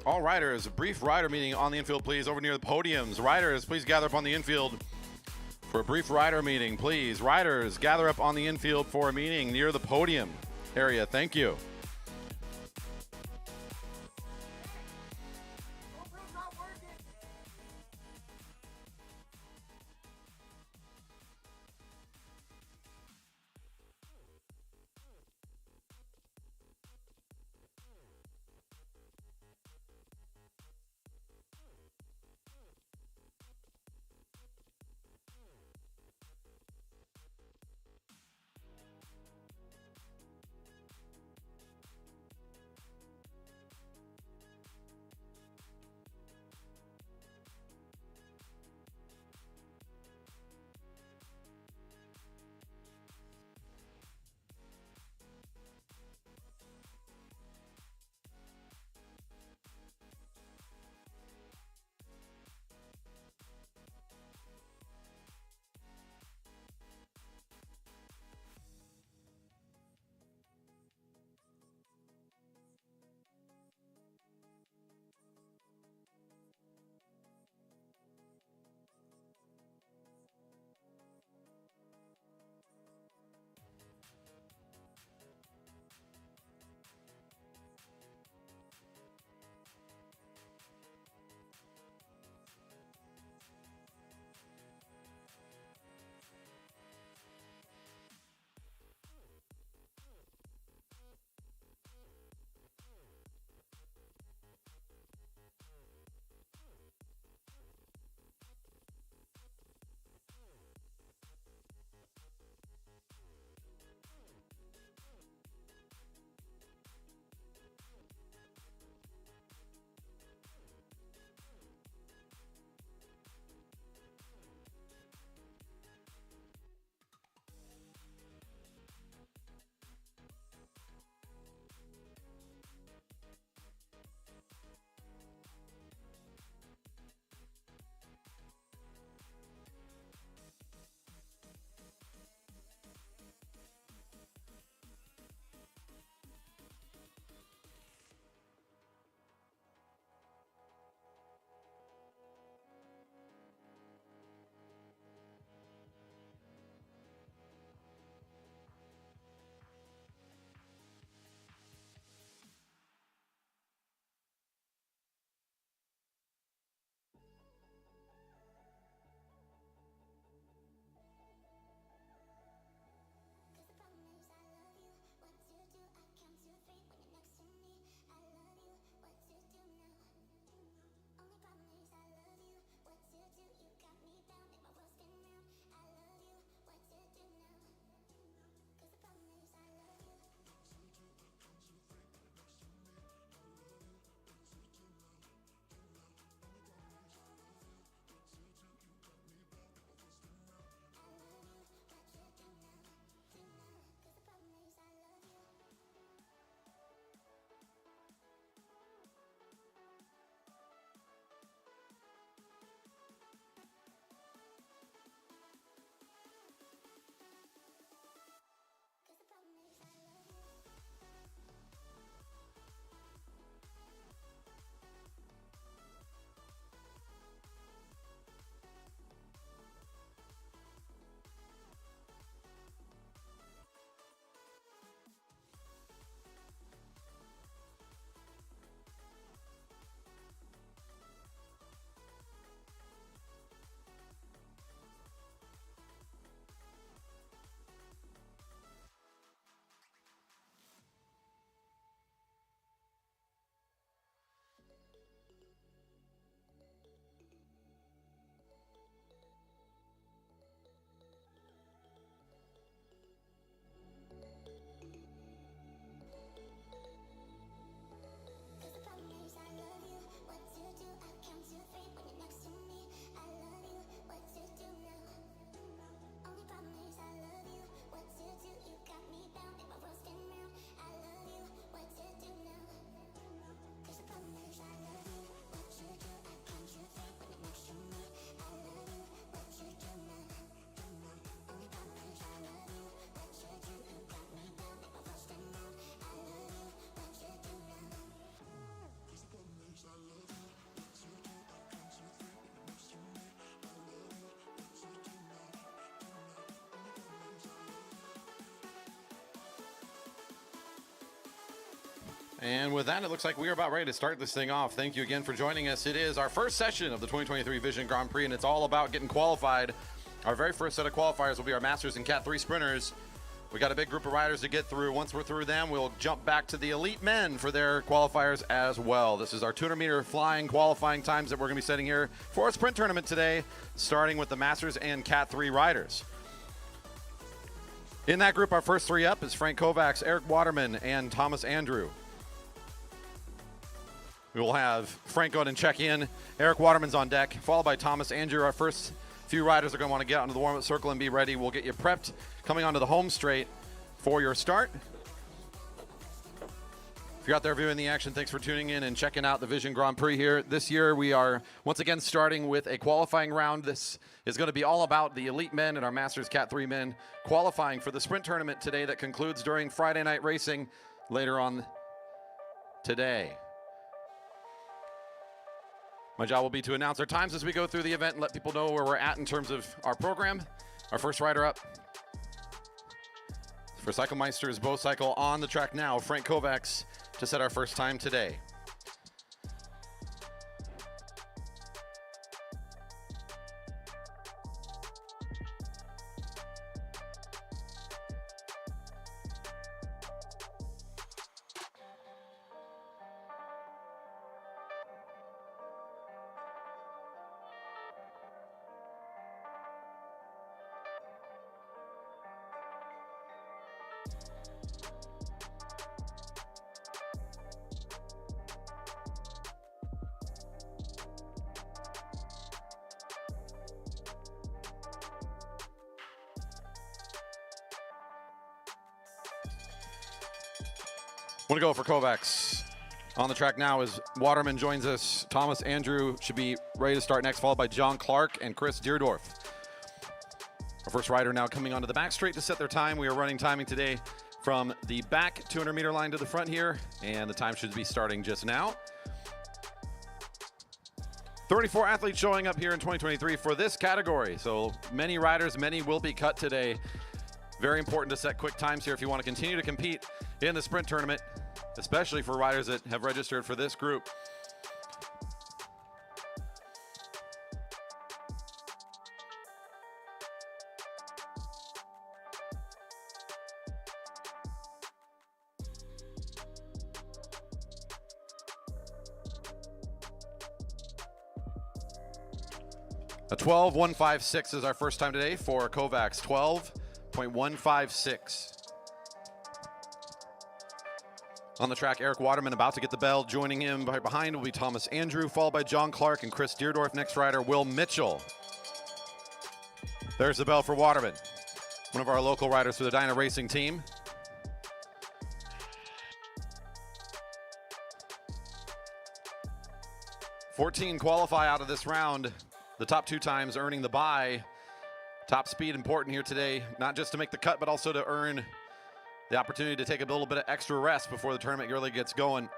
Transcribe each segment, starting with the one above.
All riders, a brief rider meeting on the infield, please, over near the podiums. Riders, please gather up on the infield for a brief rider meeting, please. Riders, gather up on the infield for a meeting near the podium area. Thank you. And with that, it looks like we are about ready to start this thing off. Thank you again for joining us. It is our first session of the 2023 Vision Grand Prix, and it's all about getting qualified. Our very first set of qualifiers will be our Masters and Cat 3 sprinters. We got a big group of riders to get through. Once we're through them, we'll jump back to the elite men for their qualifiers as well. This is our 200-meter flying qualifying times that we're going to be setting here for a sprint tournament today, starting with the Masters and Cat 3 riders. In that group, our first three up is Frank Kovacs, Eric Waterman, and Thomas Andrew. We will have Frank go ahead and check in. Eric Waterman's on deck, followed by Thomas Andrew. Our first few riders are going to want to get onto the warm-up circle and be ready. We'll get you prepped coming onto the home straight for your start. If you're out there viewing the action, thanks for tuning in and checking out the Vision Grand Prix here. This year, we are once again starting with a qualifying round. This is going to be all about the elite men and our Masters Cat 3 men qualifying for the sprint tournament today that concludes during Friday night racing later on today. My job will be to announce our times as we go through the event and let people know where we're at in terms of our program. Our first rider up for Cyclemeister's Bow Cycle on the track now, Frank Kovacs, to set our first time today. Want to go for Kovacs. On the track now is Waterman joins us. Thomas Andrew should be ready to start next, followed by John Clark and Chris Deerdorf. Our first rider now coming onto the back straight to set their time. We are running timing today from the back 200-meter line to the front here, and the time should be starting just now. 34 athletes showing up here in 2023 for this category. So many riders, many will be cut today. Very important to set quick times here if you want to continue to compete in the sprint tournament, especially for riders that have registered for this group. A 12.156 is our first time today for Kovacs. 12.156. On the track, Eric Waterman about to get the bell. Joining him right behind will be Thomas Andrew, followed by John Clark and Chris Deerdorf. Next rider, Will Mitchell. There's the bell for Waterman, one of our local riders for the Dyna Racing team. "14 qualify out of this round. The top two times earning the bye. Top speed important here today, not just to make the cut, but also to earn the opportunity to take a little bit of extra rest before the tournament really gets going.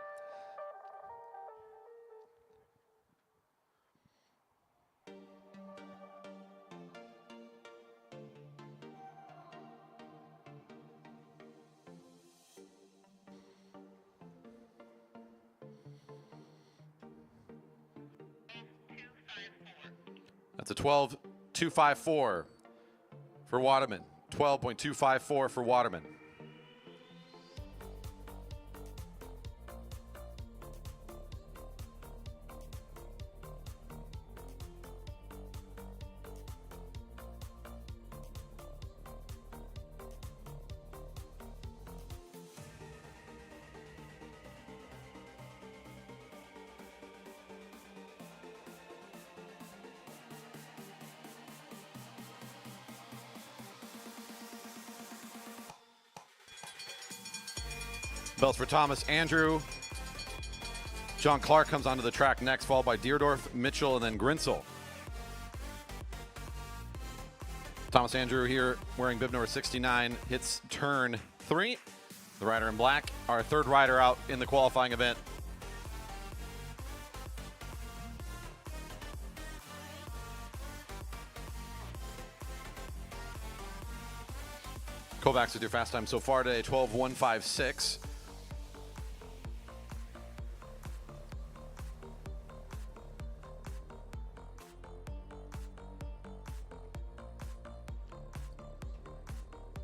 That's a 12.254 for Waterman. 12.254 for Waterman. Belts for Thomas Andrew. John Clark comes onto the track next, followed by Deerdorf, Mitchell, and then Grinsel. Thomas Andrew here wearing bib number 69 hits turn 3. The rider in black, our third rider out in the qualifying event. Kovacs with your fast time so far today, 12.156.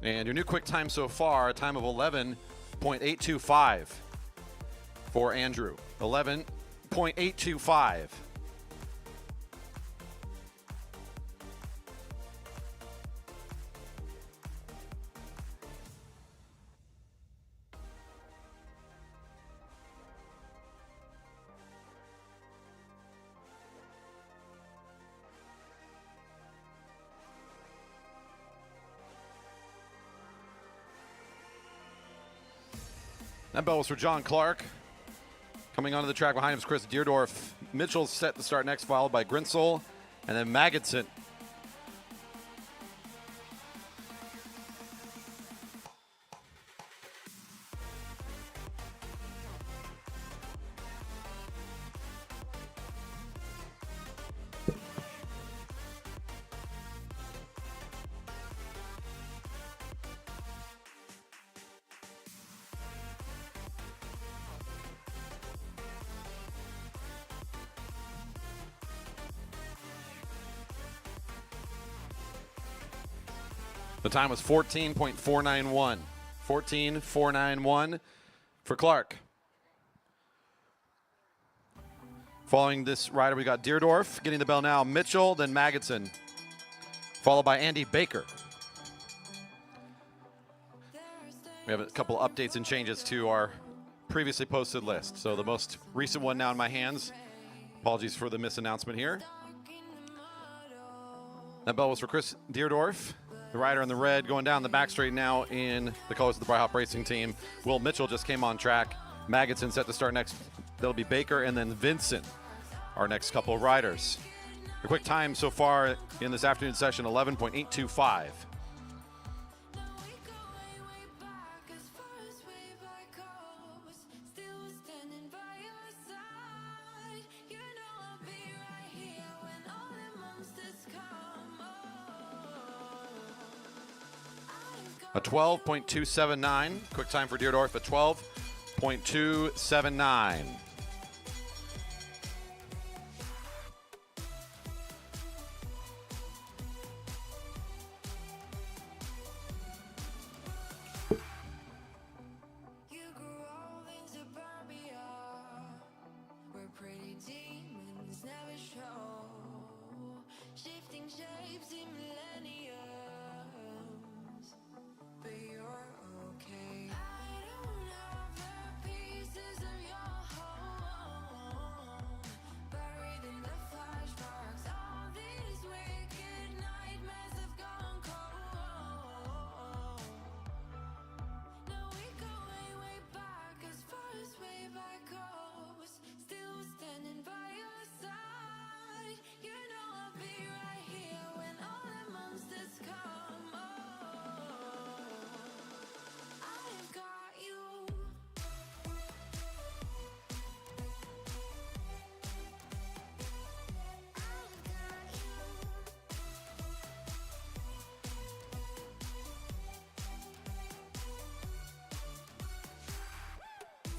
And your new quick time so far, a time of 11.825 for Andrew. 11.825. That bell was for John Clark. Coming onto the track behind him is Chris Deerdorf. Mitchell's set to start next, followed by Grinsel, and then Magidson. The time was 14.491. 14.491 for Clark. Following this rider, we got Deerdorf getting the bell now. Mitchell, then Magidson, followed by Andy Baker. We have a couple updates and changes to our previously posted list. So the most recent one now in my hands. Apologies for the misannouncement here. That bell was for Chris Deerdorf. The rider in the red going down the back straight now in the colors of the Bryhop Racing Team. Will Mitchell just came on track. Magidson set to start next. That'll be Baker and then Vincent, our next couple of riders. A quick time so far in this afternoon session, 11.825. A 12.279. Quick time for Deerdorf at 12.279.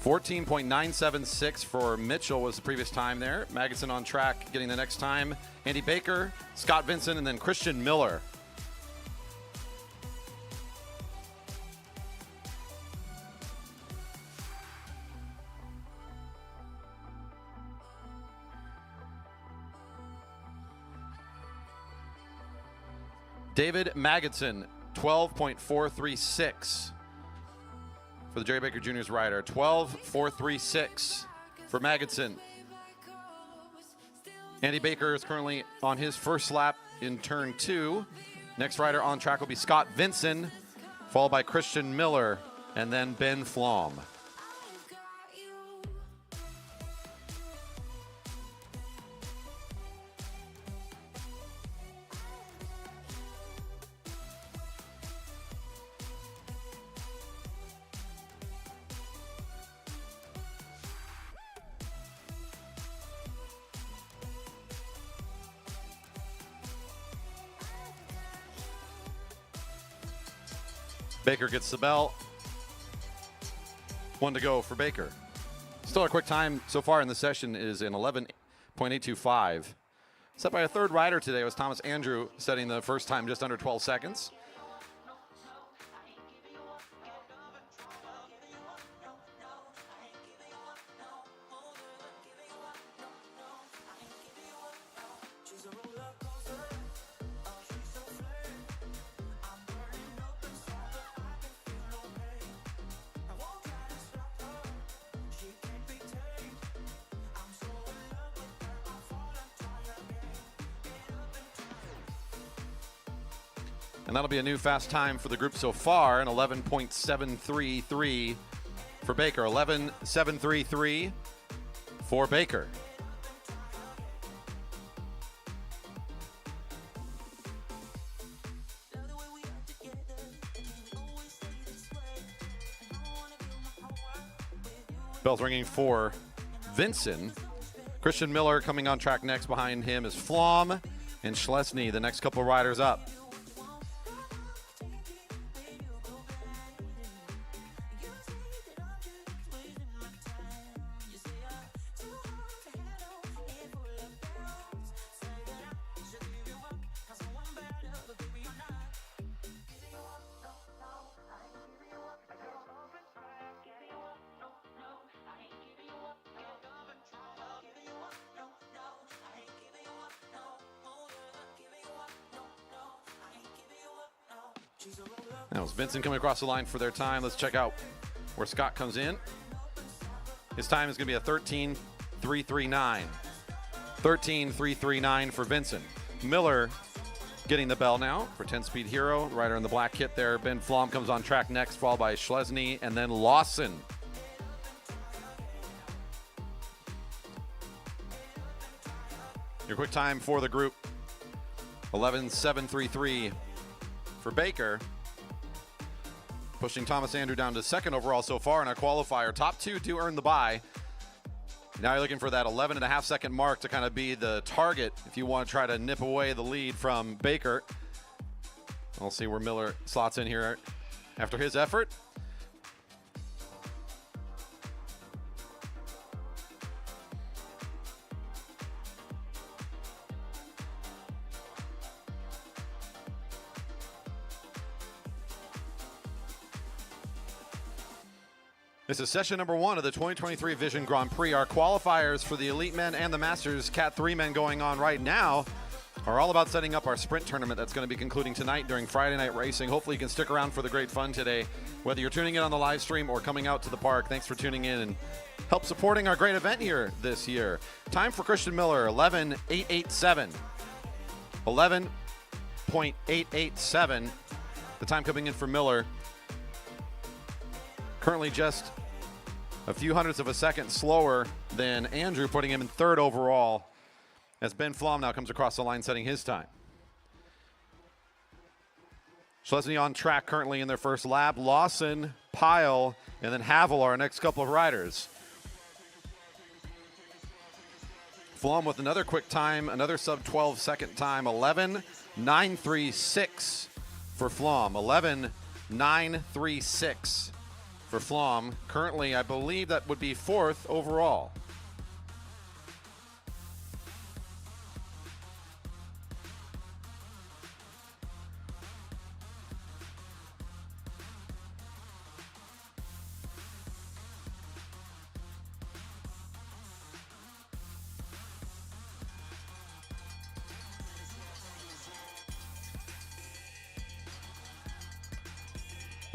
$14.976 for Mitchell was the previous time there. Magidson on track getting the next time. Andy Baker, Scott Vincent, and then Christian Miller. David Magidson, 12.436. For the Jerry Baker Jr.'s rider, 12.436 for Magidson. Andy Baker is currently on his first lap in turn 2. Next rider on track will be Scott Vincent, followed by Christian Miller, and then Ben Flom. Baker gets the bell. 1 to go for Baker. Still a quick time so far in the session is in 11.825. Set by a third rider today was Thomas Andrew, setting the first time just under 12 seconds. And that'll be a new fast time for the group so far, an 11.733 for Baker. 11.733 for Baker. Bell's ringing for Vincent. Christian Miller coming on track next. Behind him is Flom and Schlesny, the next couple riders up. That was Vincent coming across the line for their time. Let's check out where Scott comes in. His time is going to be a 13.339. 13.339 for Vincent. Miller getting the bell now for 10-speed hero. Rider in the black kit there. Ben Flom comes on track next, followed by Schlesny and then Lawson. Your quick time for the group, 11.733 for Baker. Pushing Thomas Andrew down to second overall so far in our qualifier. Top two do earn the bye. Now you're looking for that 11.5 second mark to kind of be the target if you want to try to nip away the lead from Baker. We'll see where Miller slots in here after his effort. This is session number 1 of the 2023 Vision Grand Prix. Our qualifiers for the Elite Men and the Masters Cat 3 Men going on right now are all about setting up our sprint tournament that's going to be concluding tonight during Friday night racing. Hopefully you can stick around for the great fun today. Whether you're tuning in on the live stream or coming out to the park, thanks for tuning in and help supporting our great event here this year. Time for Christian Miller, 11.887. 11.887. The time coming in for Miller. Currently just a few hundredths of a second slower than Andrew, putting him in third overall as Ben Flom now comes across the line setting his time. Schlesny on track currently in their first lap. Lawson, Pyle, and then Havel are our next couple of riders. Flom with another quick time, another sub-12 second time, 11.936 for Flom, 11.936. For Flom. Currently, I believe that would be fourth overall.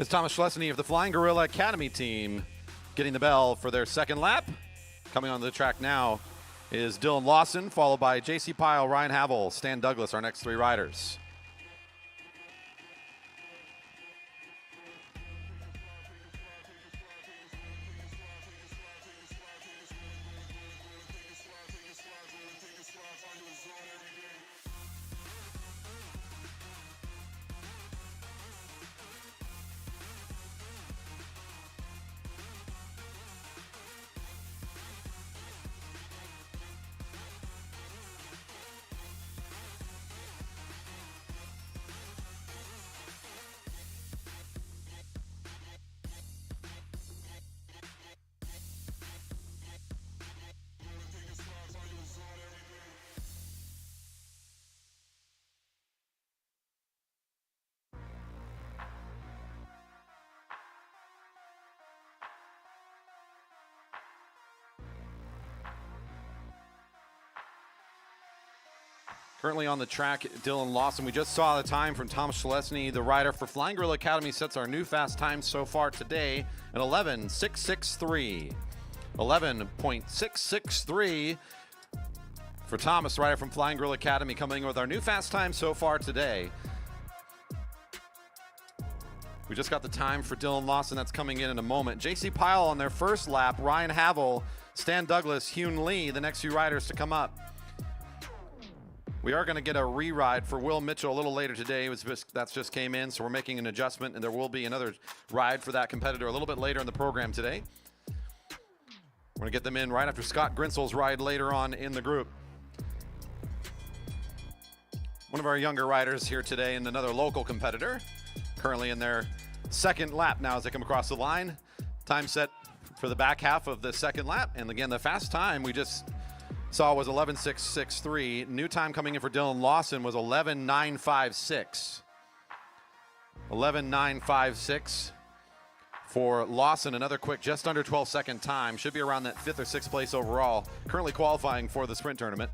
It's Thomas Schlesny of the Flying Gorilla Academy team getting the bell for their second lap. Coming onto the track now is Dylan Lawson, followed by J.C. Pyle, Ryan Havel, Stan Douglas, our next three riders. Currently on the track, Dylan Lawson. We just saw the time from Tom Schlesny, the rider for Flying Gorilla Academy, sets our new fast time so far today at 11.663. 11.663 for Thomas, rider from Flying Gorilla Academy, coming in with our new fast time so far today. We just got the time for Dylan Lawson. That's coming in a moment. JC Pyle on their first lap. Ryan Havel, Stan Douglas, Hyun Lee, the next few riders to come up. We are going to get a re-ride for Will Mitchell a little later today. That's just came in, so we're making an adjustment, and there will be another ride for that competitor a little bit later in the program today. We're going to get them in right after Scott Grinsel's ride later on in the group. One of our younger riders here today and another local competitor, currently in their second lap now as they come across the line. Time set for the back half of the second lap, and again, the fast time we just saw was 11.663. New time coming in for Dylan Lawson was 11.956. 11.956 for Lawson. Another quick, just under 12-second time. Should be around that 5th or 6th place overall. Currently qualifying for the sprint tournament.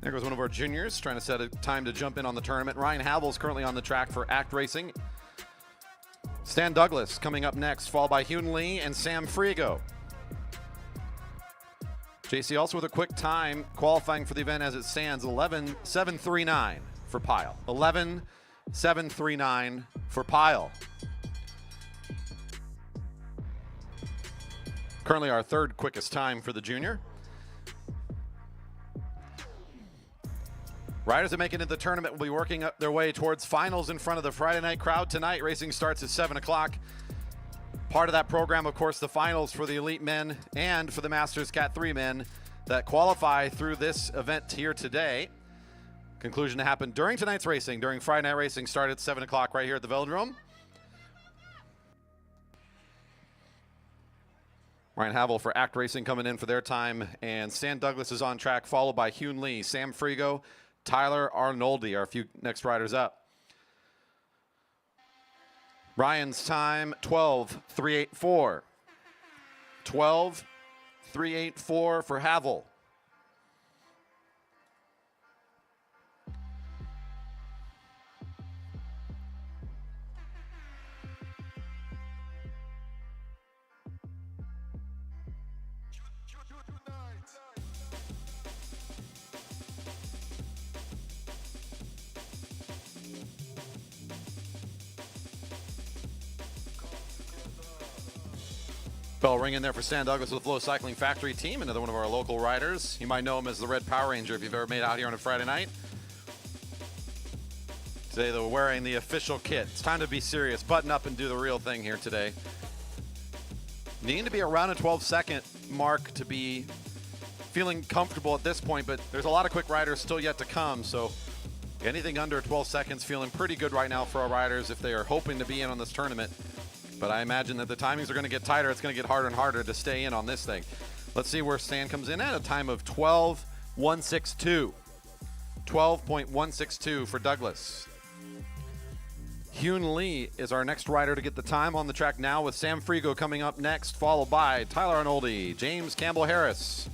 There goes one of our juniors trying to set a time to jump in on the tournament. Ryan Havel's currently on the track for ACT Racing. Stan Douglas coming up next, followed by Hyun Lee and Sam Frigo. JC also with a quick time qualifying for the event as it stands, 11.739 for Pyle. 11.739 for Pyle. Currently our third quickest time for the junior. Riders that make it into the tournament will be working up their way towards finals in front of the Friday night crowd tonight. Racing starts at 7 o'clock. Part of that program, of course, the finals for the elite men and for the Masters Cat 3 men that qualify through this event here today. Conclusion to happen during tonight's racing, during Friday night racing, started at 7 o'clock right here at the Velodrome. Ryan Havel for ACT Racing coming in for their time, and Stan Douglas is on track, followed by Hyun Lee, Sam Frigo, Tyler Arnoldi, our few next riders up. Ryan's time, 12.384. 12.384 for Havel. Bell ringing there for Stan Douglas with the Flow Cycling Factory team, another one of our local riders. You might know him as the Red Power Ranger if you've ever made out here on a Friday night. Today they're wearing the official kit. It's time to be serious, button up and do the real thing here today. Needing to be around a 12-second mark to be feeling comfortable at this point, but there's a lot of quick riders still yet to come, so anything under 12 seconds feeling pretty good right now for our riders if they are hoping to be in on this tournament. But I imagine that the timings are going to get tighter. It's going to get harder and harder to stay in on this thing. Let's see where Stan comes in at a time of 12.162. 12.162 for Douglas. Hyun Lee is our next rider to get the time on the track now, with Sam Frigo coming up next, followed by Tyler Arnoldi, James Campbell Harris.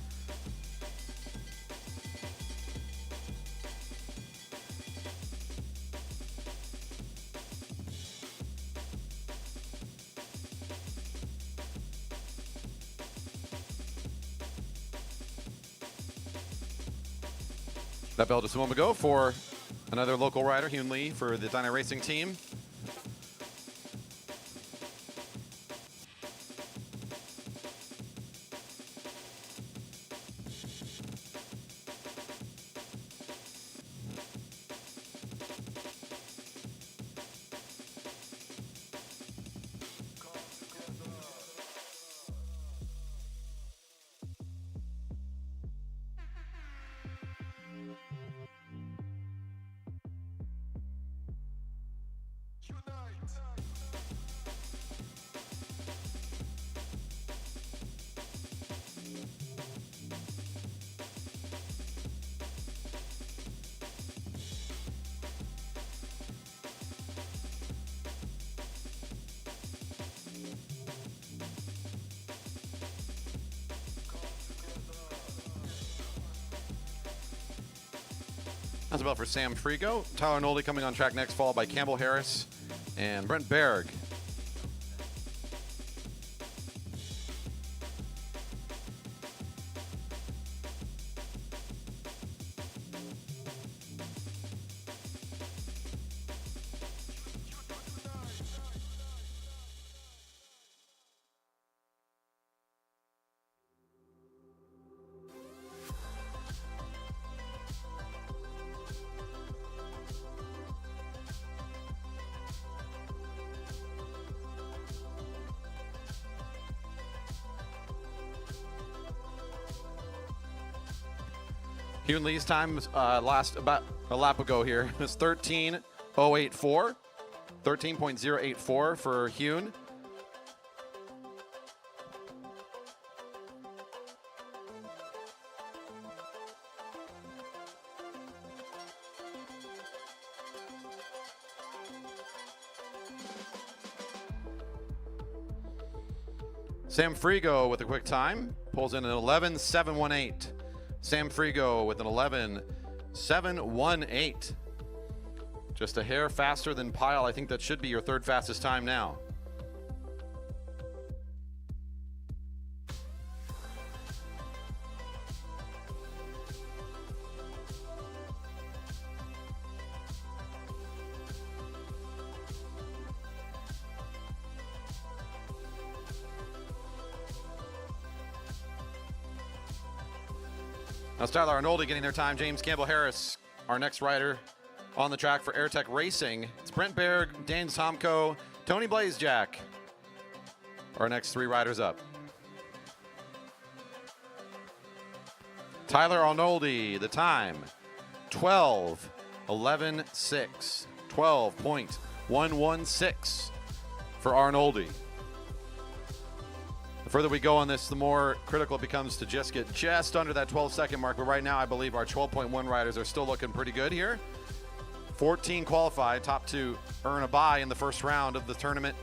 That bell just a moment ago for another local rider, Hyun Lee, for the Dyna Racing team. That's about for Sam Frigo. Tyler Nolde coming on track next, followed by Campbell Harris and Brent Berg. Hyun Lee's time last about a lap ago here is 13.084. 13.084 for Hyun. Sam Frigo with a quick time pulls in an 11.718. Sam Frigo with an 11.718. Just a hair faster than Pyle. I think that should be your third fastest time now. That's Tyler Arnoldi getting their time. James Campbell Harris, our next rider on the track for AirTech Racing. It's Brent Berg, Dan Tomko, Tony Blazejack. Our next three riders up. Tyler Arnoldi, the time 12.11.6. 12.116 for Arnoldi. The further we go on this, the more critical it becomes to just get just under that 12-second mark. But right now, I believe our 12.1 riders are still looking pretty good here. 14 qualified, top to earn a bye in the first round of the tournament.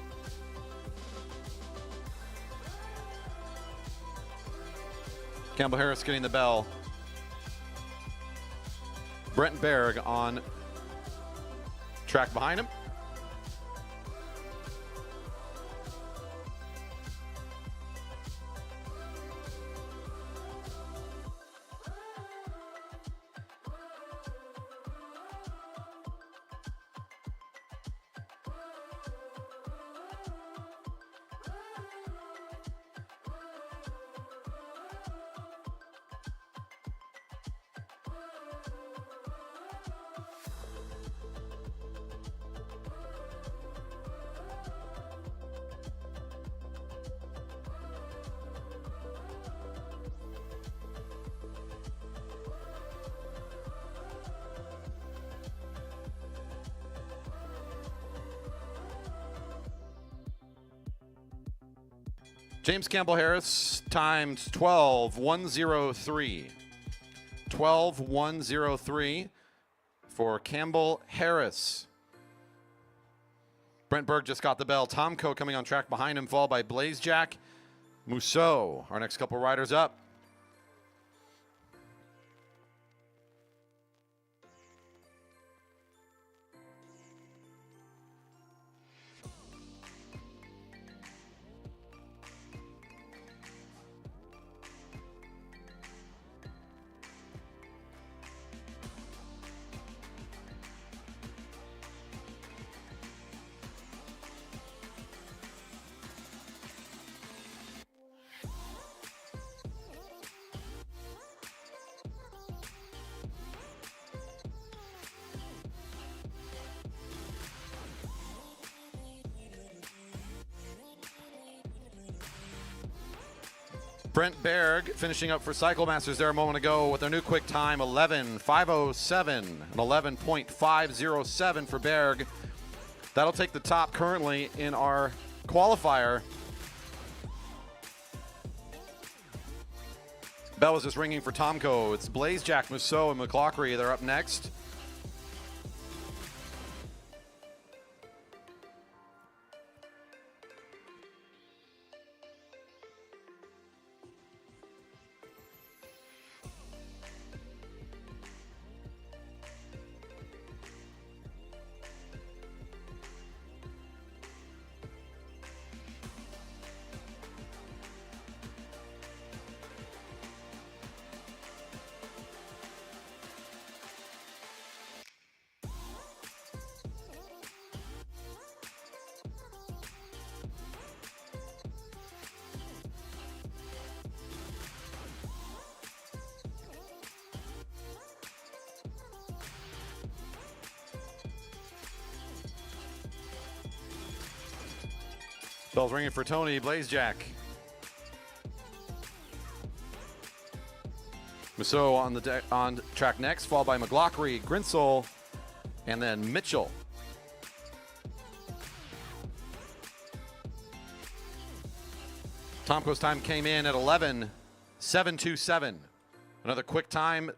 Campbell Harris getting the bell. Brent Berg on track behind him. James Campbell Harris timed 12.103. 12.103 for Campbell Harris. Brent Berg just got the bell. Tomko coming on track behind him, followed by Blazejack Mousseau. Our next couple riders up. Brent Berg finishing up for Cycle Masters there a moment ago with their new quick time, 11.507, an 11.507 for Berg. That'll take the top currently in our qualifier. Bell was just ringing for Tomko. It's Blazejack, Mousseau, and McLaughlin. They're up next. Bell's ringing for Tony Blazejack. Musso on track next, followed by McLaughlin, Grinsell, and then Mitchell. Tomko's time came in at 11:727. Another quick time.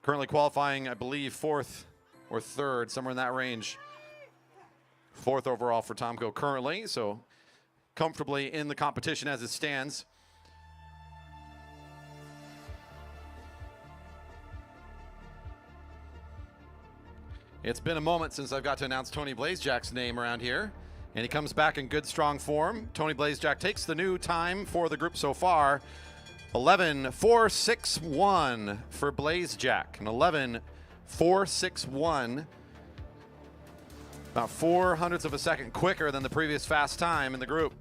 Currently qualifying, I believe, 4th or 3rd, somewhere in that range. 4th overall for Tomko currently, so comfortably in the competition as it stands. It's been a moment since I've got to announce Tony Blazejack's name around here, and he comes back in good, strong form. Tony Blazejack takes the new time for the group so far, 11:461 for Blazejack, an 11:461, about 0.04 of a second quicker than the previous fast time in the group.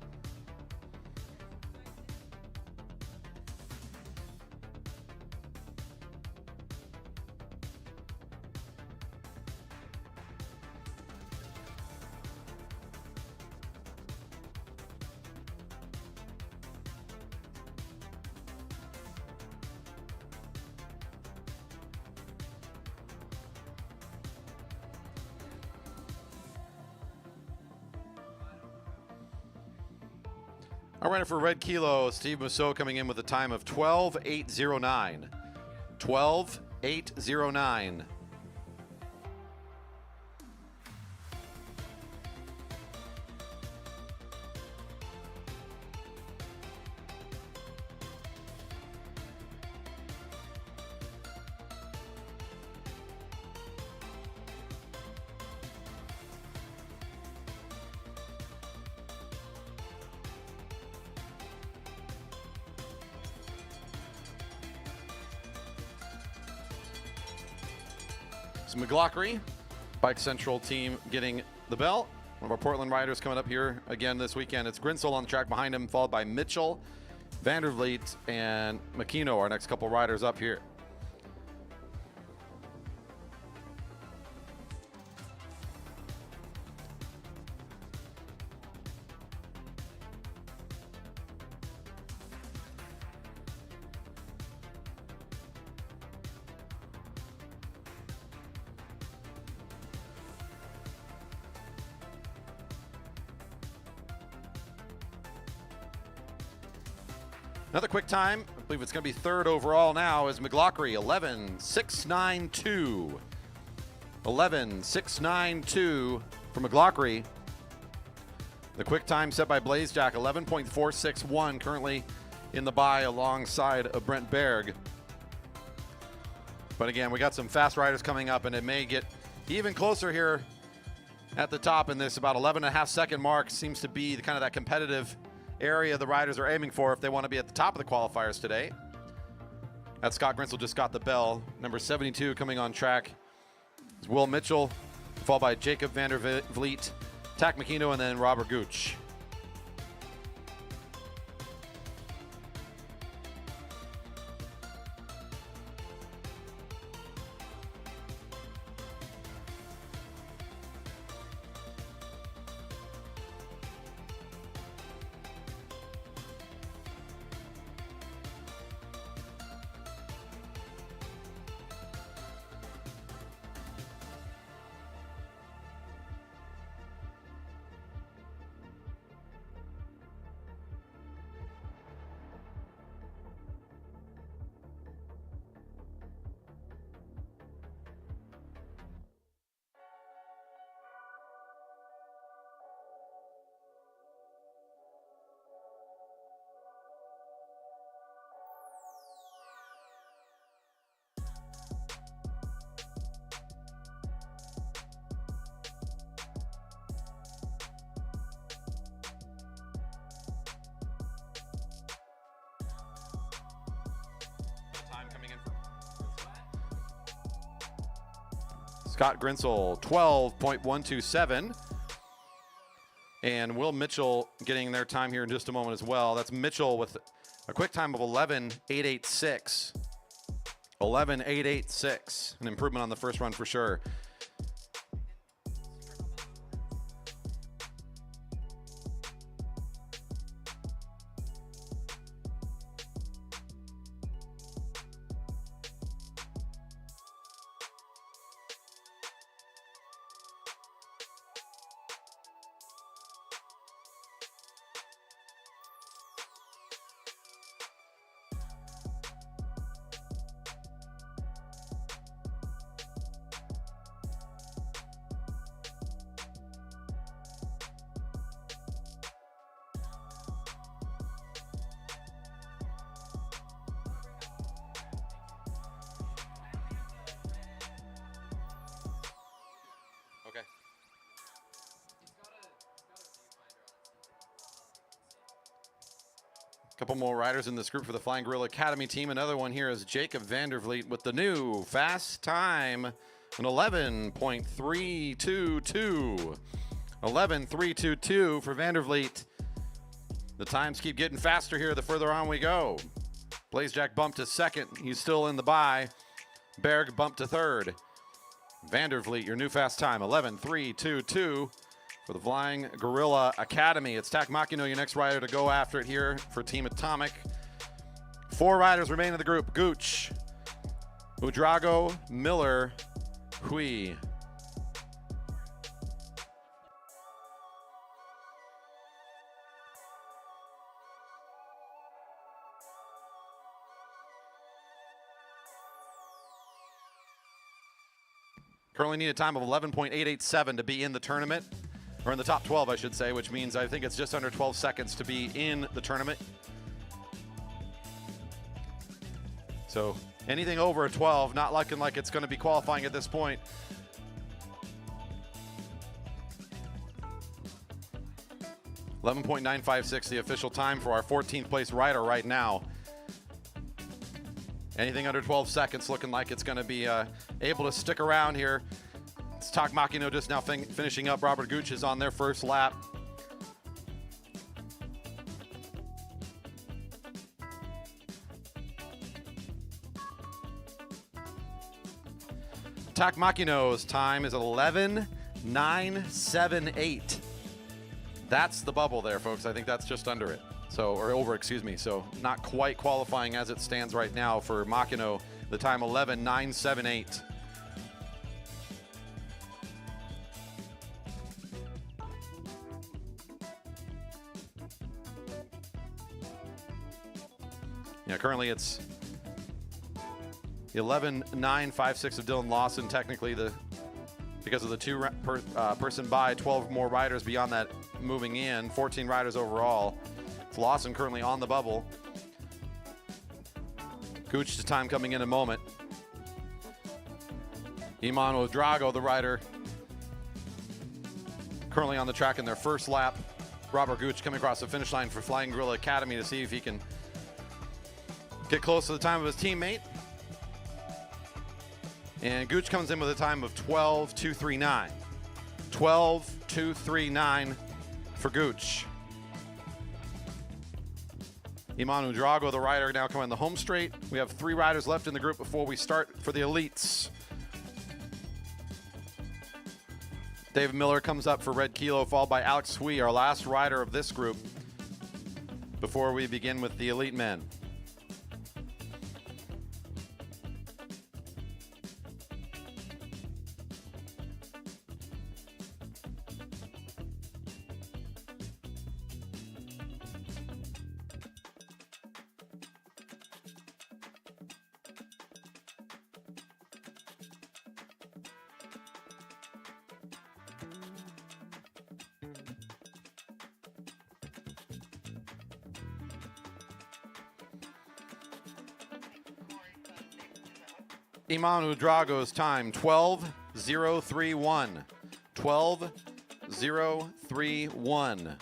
Our rider for Red Kilo, Steve Musso, coming in with a time of 12:809. 12:809. McLaughlin, Bike Central team getting the bell. One of our Portland riders coming up here again this weekend. It's Grinsell on the track behind him, followed by Mitchell, Vandervliet, and McKino, our next couple riders up here. Another quick time, I believe it's going to be 3rd overall now, is McLaughlin, 11:692. 11:692 for McLaughlin. The quick time set by Blazejack, 11.461, currently in the bye alongside of Brent Berg. But again, we got some fast riders coming up, and it may get even closer here at the top in this about 11.5 second mark. Seems to be the kind of that competitive area the riders are aiming for if they want to be at the top of the qualifiers today. That Scott Grinsell just got the bell. Number 72 coming on track is Will Mitchell, followed by Jacob Vandervliet, Tack McKino, and then Robert Gooch. Scott Grinsell, 12.127. And Will Mitchell getting their time here in just a moment as well. That's Mitchell with a quick time of 11.886. 11.886. An improvement on the first run for sure. Couple more riders in this group for the Flying Gorilla Academy team. Another one here is Jacob Vandervliet with the new fast time, an 11.322. 11.322 for Vandervliet. The times keep getting faster here the further on we go. Blazejack bumped to second. He's still in the bye. Berg bumped to third. Vandervliet, your new fast time, 11.322 for the Flying Gorilla Academy. It's Tak Makino, your next rider to go after it here for Team Atomic. 4 riders remain in the group. Gooch, Udrago, Miller, Hui. Currently need a time of 11.887 to be in the tournament, or in the top 12, I should say, which means I think it's just under 12 seconds to be in the tournament. So anything over a 12, not looking like it's going to be qualifying at this point. (11.956) the official time for our 14th place rider right now. Anything under 12 seconds looking like it's going to be able to stick around here. It's Tak Makino just now finishing up. Robert Gooch is on their first lap. Tak Makino's time is 11.978. That's the bubble there, folks. I think that's just under it. So, or over, excuse me. So not quite qualifying as it stands right now for Makino. The time 11.978. Yeah, currently it's 11.956 of Dylan Lawson. Technically, because of the person by, 12 more riders beyond that moving in, 14 riders overall. It's Lawson currently on the bubble. Gooch's time coming in a moment. Iman Drago, the rider, currently on the track in their first lap. Robert Gooch coming across the finish line for Flying Gorilla Academy to see if he can get close to the time of his teammate. And Gooch comes in with a time of 12.239. 12.239 for Gooch. Imanu Drago, the rider, now coming the home straight. We have 3 riders left in the group before we start for the elites. David Miller comes up for Red Kilo, followed by Alex Hui, our last rider of this group, before we begin with the elite men. Imanu Drago's time, 12.031. 12.031.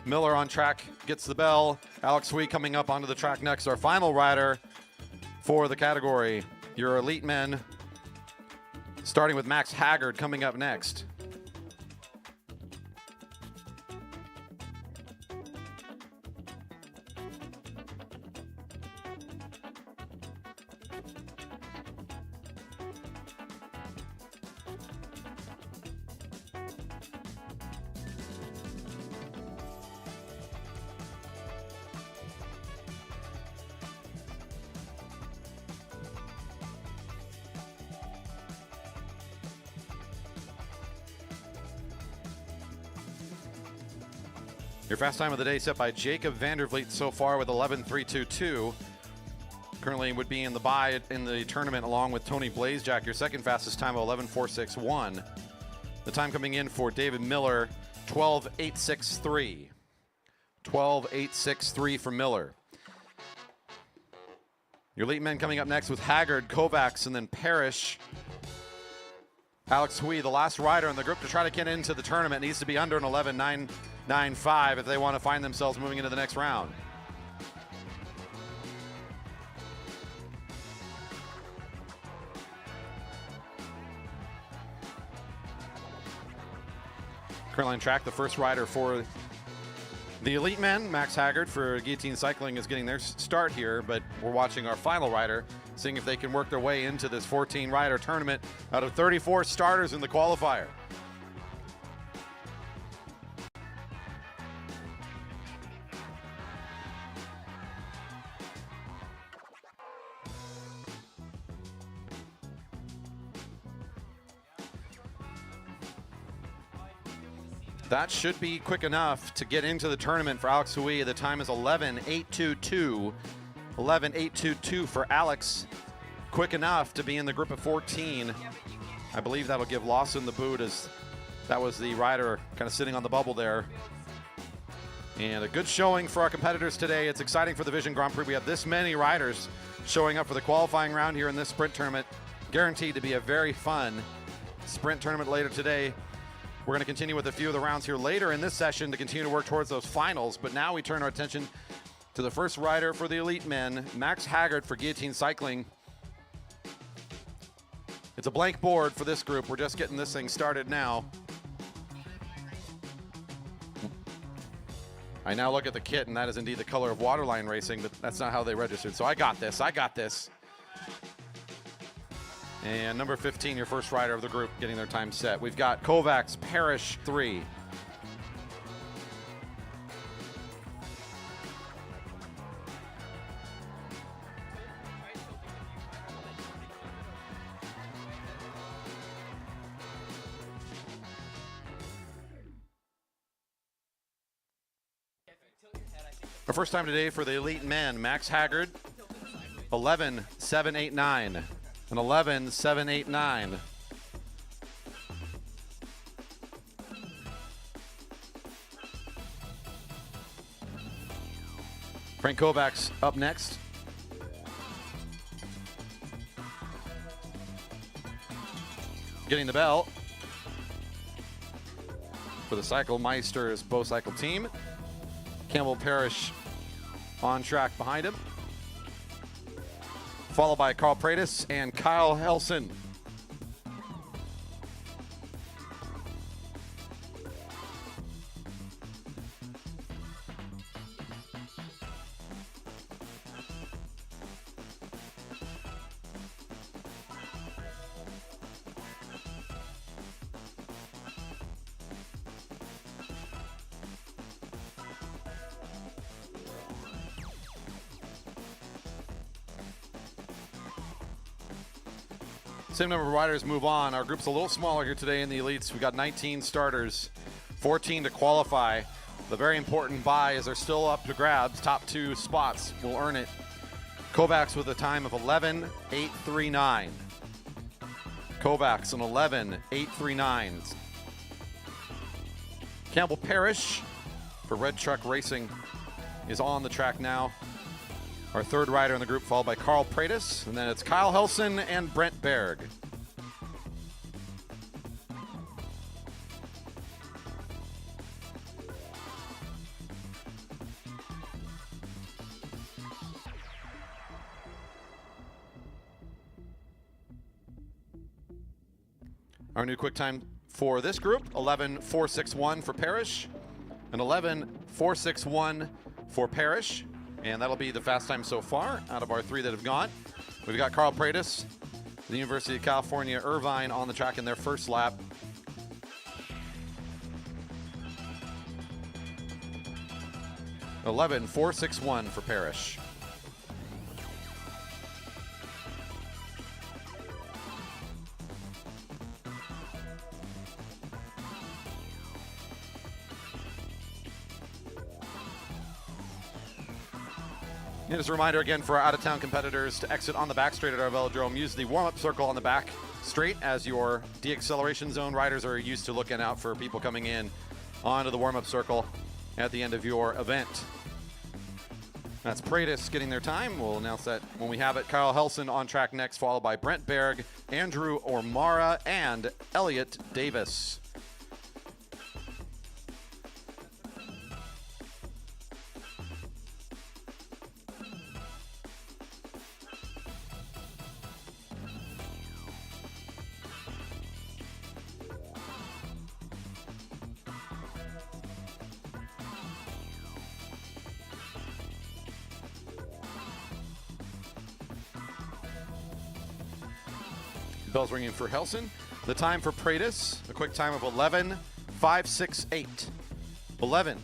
Miller on track, gets the bell. Alex Hui coming up onto the track next. Our final rider for the category, your elite men, starting with Max Haggard coming up next. Your fast time of the day set by Jacob Vandervliet so far with 11.322. Currently would be in the bye in the tournament along with Tony Blazejack. Your second fastest time of 11.461. The time coming in for David Miller, 12.863. 12.863 for Miller. Your elite men coming up next with Haggard, Kovacs, and then Parrish. Alex Hui, the last rider in the group to try to get into the tournament, needs to be under an 9.5 if they want to find themselves moving into the next round. Currently on track, the first rider for the elite men, Max Haggard for Guillotine Cycling, is getting their start here, but we're watching our final rider, seeing if they can work their way into this 14-rider tournament out of 34 starters in the qualifier. That should be quick enough to get into the tournament for Alex Hui. The time is 11.822. 11.822 for Alex. Quick enough to be in the group of 14. I believe that'll give Lawson the boot, as that was the rider kind of sitting on the bubble there. And a good showing for our competitors today. It's exciting for the Vision Grand Prix. We have this many riders showing up for the qualifying round here in this sprint tournament. Guaranteed to be a very fun sprint tournament later today. We're going to continue with a few of the rounds here later in this session to continue to work towards those finals. But now we turn our attention to the first rider for the elite men, Max Haggard for Guillotine Cycling. It's a blank board for this group. We're just getting this thing started now. I now look at the kit, and that is indeed the color of Waterline Racing, but that's not how they registered. So I got this. I got this. And number 15, your first rider of the group, getting their time set. We've got Kovacs, Parrish, 3. Our first time today for the elite men, Max Haggard, 11.789. An 11.789. Frank Kovacs up next. Getting the bell for the Cycle Meisters Bow Cycle team. Campbell Parrish on track behind him, followed by Carl Pratis and Kyle Helson. Same number of riders move on. Our group's a little smaller here today in the elites. We've got 19 starters, 14 to qualify. The very important buys are still up to grabs. Top 2 spots will earn it. Kovacs with a time of 11.839. Kovacs an 11.839. Campbell Parrish for Red Truck Racing is on the track now. Our third rider in the group, followed by Carl Pratis, and then it's Kyle Helson and Brent Berg. Our new quick time for this group, 11.461 for Parrish, and 11.461 for Parrish. And that'll be the fast time so far out of our 3 that have gone. We've got Carl Pratis, the University of California, Irvine, on the track in their first lap. $11.461 for Parrish. And just a reminder again for our out-of-town competitors to exit on the back straight at our velodrome. Use the warm-up circle on the back straight as your de-acceleration zone. Riders are used to looking out for people coming in onto the warm-up circle at the end of your event. That's Pratis getting their time. We'll announce that when we have it. Kyle Helson on track next, followed by Brent Berg, Andrew Ormara, and Elliot Davis. Bells ringing for Helson. The time for Pratus, a quick time of 11:568. 11.